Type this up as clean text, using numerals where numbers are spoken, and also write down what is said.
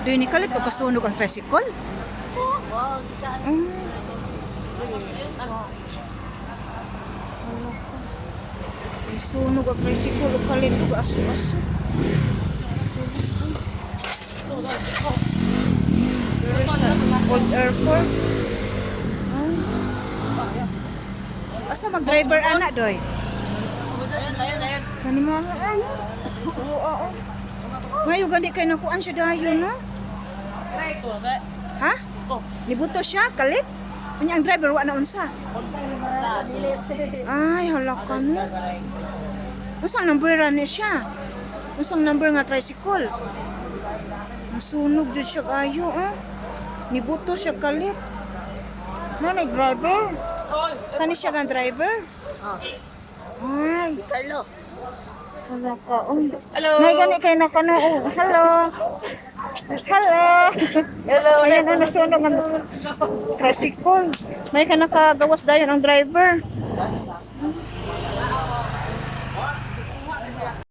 Doon ni kalit o kasunog ang tricycle. Sunog ang tricycle o kalit o aso-aso. Old airport. Asa mag-driver anak doy? Kani mga ay. Oo. Ngayon gani kay nakuan siya dayon no? Ha? Nibuto siya kalit. Unya ang driver wa na unsa. Ay hala ka no. Unsang number ra ni siya? Unsang number nga tricycle? Nasunog jud siya kayo Nibuto siya kalit. Nanay driver? Kani siya nga driver? Ay, Carlo. wala ka. Hello. May gani kay na kano. Hello. Hello. Hello. Ayan na nasunog ang tricycle. May ka nakagawas dayon ang driver.